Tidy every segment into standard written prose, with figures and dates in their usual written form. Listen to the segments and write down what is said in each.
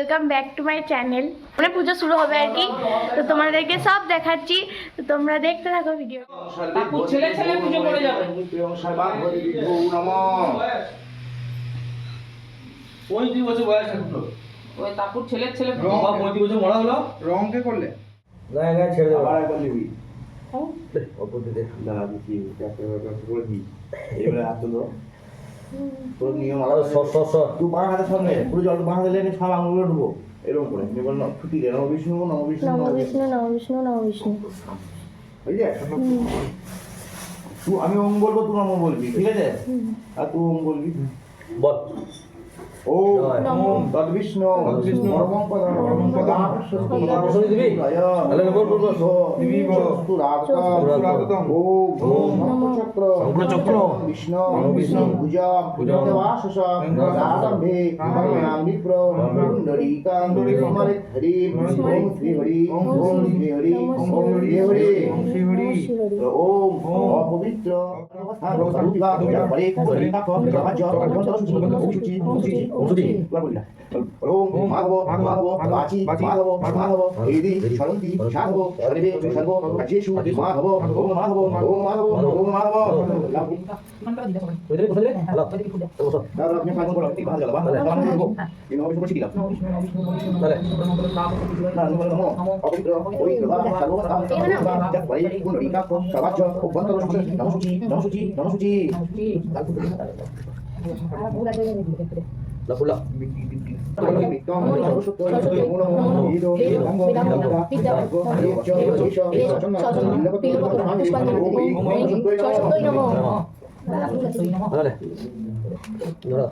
Welcome back to my channel. মানে পুজো শুরু হবে আর কি, তো তোমাদেরকে সব দেখাচ্ছি, তো তোমরা দেখতে থাকো ভিডিও। ছেলে ছেলে পুজো করে যাবে। ওই 2 বছর বয়স থাকলো, ওই তাপুর ছেলে ছেলে বাবা 35 বছর মরা হলো। রং কে করলে? না না ছেড়ে দাও, আবার একবার নিবি। অপরদিকে দাঁড়া দিচ্ছি, একটা করে দিই। এবারে হাত তুলো। তোর নিয়ম আলাদা সর তুই বাঁ হাতের সামনে পুরো জল বাঁ হাতে লেনে সব আঙুলগুলো ঢুকো এরকম করে এবার ছুটি দে নম বিষ্ণু নম বিষ্ণু নম বিষ্ণু নম বিষ্ণু নম বিষ্ণু। ওই যে তুই আমি ওম বলবো তুই নম বলবি, ঠিক আছে? আর তুই ওম বলবি। বল। ওম তদ্বিষ্ণু পরমং পদং বসে দিবি। আলে বল বল বল। দিবি বল তু রাগতম ওম চক্র চক্র বিষ্ণু বিষ্ণু ভুজং ভুজংবাসসং রাগম্ভে মহায়াং বিপ্র পুণ্ডরীকাং স্মরে হরি ওম শ্রী হরি ওম শ্রী হরি ওম শ্রী হরি ওম অপবিত্র রূপা পরে পরিণাম রাজ্য অন্তরসুচি ওম মাধব মাধব বাচি মাধব মাধব হৃদি সরন্তি সাধব সর্বে সর্ব কার্যেষু মাধব ওম মাধব ওম মাধব ওম মাধব। ওইদিকে বসে দে। হ্যালো বসো। দাদা আপনি পাঁচ বলো ঠিক ভালো লাগলো বাবা আমি বলবো ইনো অবশ্য বসে দিলাম তাহলে না আমি বলবো অপবিত্র পবিত্র সর্ব পরে পুণ্ডরীকা সবাচ্য অন্তরসুচি নমসুচি নমসুচি নমসুচি লা ফুলা তাহলে ধরো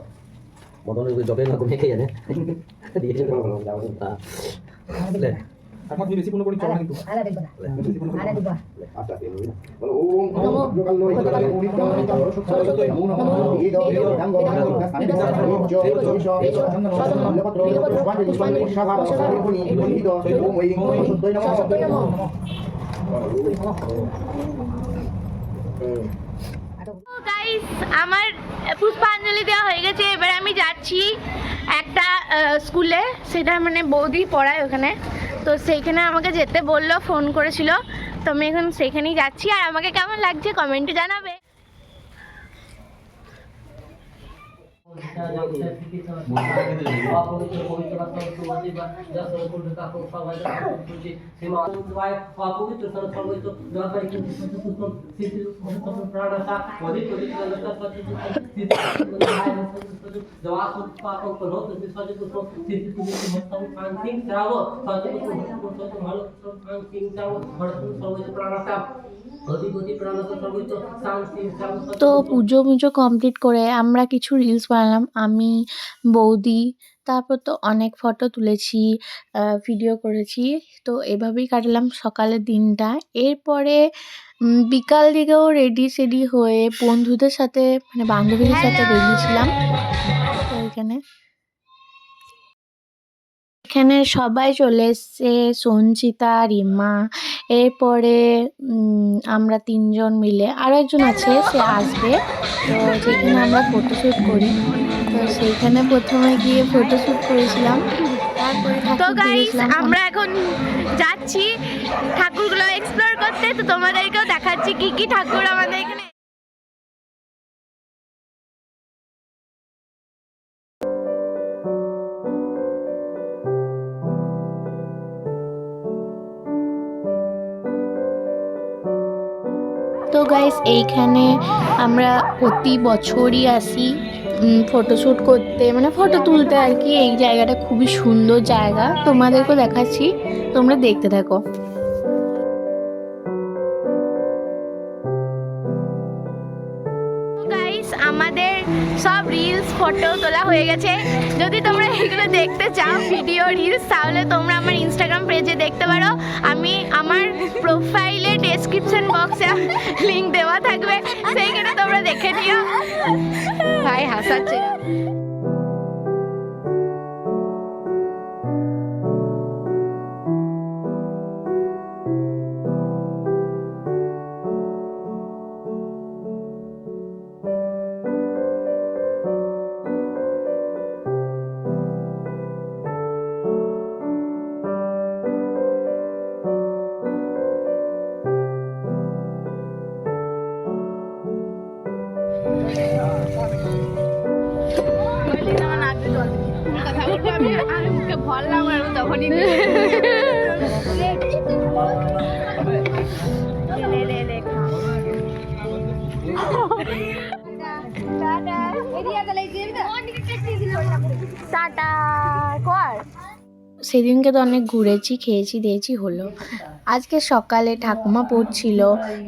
বদলে জবে না ঘুমিয়ে খেয়ে জানে দিয়েছে তাহলে এখন তুই বেশি কোনো করে চল না কিন্তু আলা দেখব না আলা দেখব আচ্ছা বলো ওম যোগাল লয় ওম সরস্বতী নমো নমো ইদো দাঙ্গ স্থানে জো চন্দন লপত্র পুষ্পাঞ্জলি শাখা পুষ্পাঞ্জলি ইদো ওম ওই সরস্বতী নমো। গাইস আমার পুষ্পাঞ্জলি দেওয়া হয়ে গেছে, এবার আমি যাচ্ছি একটা স্কুলে, সেটা মানে বৌদি পড়ায় ওখানে, তো সেইখানে আমাকে যেতে বললো, ফোন করেছিল, তো আমি এখন সেখানেই যাচ্ছি। আর আমাকে কেমন লাগছে কমেন্টে জানাবে। তো পুজো মুজো কমপ্লিট করে আমরা কিছু রিলস বানালাম, আমি, বৌদি, তারপর তো অনেক ফটো তুলেছি, ভিডিও করেছি। তো এভাবেই কাটালাম সকালের দিনটা। এরপরে বিকাল দিকেও রেডি সেডি হয়ে বন্ধুদের সাথে মানে বান্ধবীদের সাথে বেরিয়েছিলাম। তো এখানে সবাই চলে এসছে, সঞ্চিতা, রিমা, এরপরে আমরা 3 জন মিলে, আরও একজন আছে সে আসবে, তো যেখানে আমরা ফটোশ্যুট করি, তো সেইখানে প্রথমে গিয়ে ফটোশ্যুট করেছিলাম। তো গাইস আমরা এখন যাচ্ছি ঠাকুরগুলো এক্সপ্লোর করতে, তো তোমাদেরকেও দেখাচ্ছি কি কি ঠাকুর আমাদের এখানে। তো গাইস এইখানে আমরা প্রতি বছরই আসি ফটোশ্যুট করতে, মানে ফটো তুলতে আর কি। এই জায়গাটা খুবই সুন্দর জায়গা, তোমাদেরকেও দেখাচ্ছি, তোমরা দেখতে থাকো। গাইস আমাদের সব রিলস ফটো তোলা হয়ে গেছে। যদি তোমরা এগুলো দেখতে চাও ভিডিও রিলস, তাহলে তোমরা আমার ইনস্টাগ্রাম পেজে দেখতে পারো। আমি আমার প্রোফাইলে ডেসক্রিপশন বক্সে লিংক দেওয়া থাকবে, সেইখানে তোমরা দেখে নিও। ভাই হাসাচ্ছে। ভরলাম আর তখনই লে লে লে টাটা এরিয়া তাহলে টাটা কর। সেদিনকে তো অনেক ঘুরেছি, খেয়েছি, দিয়েছি, হলো। আজকে সকালে ঠাকুমা পড়ছিল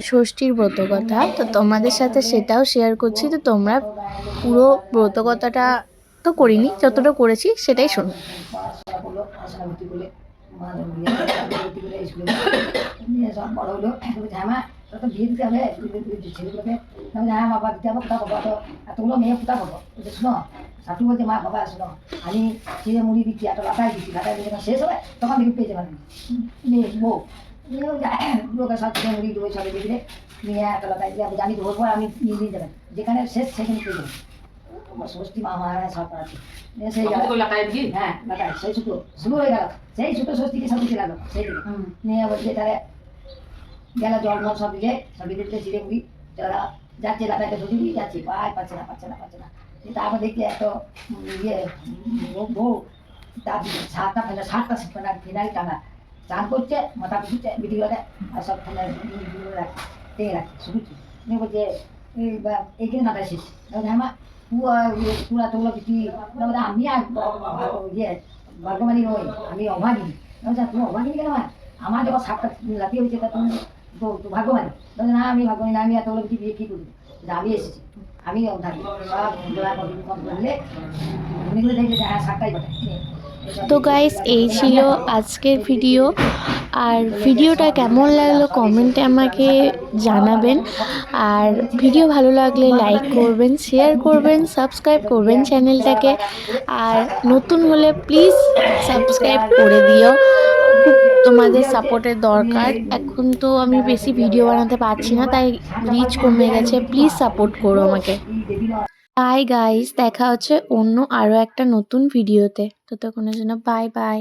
ষষ্ঠীর ব্রতকথা, তো তোমাদের সাথে সেটাও শেয়ার করছি। তো তোমরা পুরো ব্রতকথাটা তো করিনি, যতটা করেছি সেটাই শোনো। সব বড় হলো ঝামা তো বিয়ে দিতে হবে ছেলেগুলোকে হ্যাঁ মা বাবা দিতে হবে কোথা পাবো তো এতগুলো মেয়ে কোথা পাবো শোনো শাশু বলছে মা বাবা শোনো আমি চিড়ে মুড়ি দিচ্ছি একটা লাটাই দিচ্ছি লাটাই দিয়ে যখন শেষ হবে তখন দেখি পেয়ে যাবেন মেয়ে বউ লোকের সব চিড়ে মুড়ি দেবো সবাই দিলে নিয়ে একটা লাটাই দিয়ে জানি দেবো পর আমি নিয়ে নিয়ে যাবেন যেখানে শেষ সেখানে পেয়ে যাবেন ষষ্ঠী মা মারা সব করাচ্ছি সেই গেল হ্যাঁ লাটাই সেই ছুটো শুরু হয়ে গেল সেই ছুটো ষষ্ঠীকে সব দিতে লাগলো সেই দিকে নিয়ে বলছে তাহলে গেল জল মল সব দিলে সব দিতে চিড়ে মুড়ি যারা যাচ্ছে লাটাইতে ধরে দিয়ে যাচ্ছে পাচ্ছে না তারপর দেখছি এত ইয়ে বউ তার সাতটা ফেনারি টানা চান করছে মাথা পিছুচ্ছে বিটিগুলোকে আর সব টেনে রাখছে শুনেছি বলছে এইখানে লাটাই শেষ হ্যাঁ মা পুরা তোগুলো বিটি আমি আর ইয়ে ভাগ্যমানী নই আমি অভাগিনী তুমি অভাগিনী কেন আমার যখন সাতটা লাঠি হয়েছে তা তুমি তো ভাগ্যমানী না আমি ভাগ্যমানী না আমি এতগুলো বিটি বিয়ে কী করবি আমি এসেছি আমি থাকি সব বললে উনিগুলো দেখলে যে হ্যাঁ সাতটাই বটে তো গাইস এই ছিল আজকের ভিডিও। আর ভিডিওটা কেমন লাগলো কমেন্টে আমাকে জানাবেন। আর ভিডিও ভালো লাগলে লাইক করবেন, শেয়ার করবেন, সাবস্ক্রাইব করবেন চ্যানেলটাকে। আর নতুন হলে প্লিজ সাবস্ক্রাইব করে দিও, খুব তোমাদের সাপোর্টের দরকার। এখন তো আমি বেশি ভিডিও বানাতে পারছি না, তাই রিচ কমে গেছে, প্লিজ সাপোর্ট করো আমাকে। বাই গাইস, দেখা হচ্ছে অন্য আরও একটা নতুন ভিডিওতে। ততক্ষণের জন্য বাই বাই।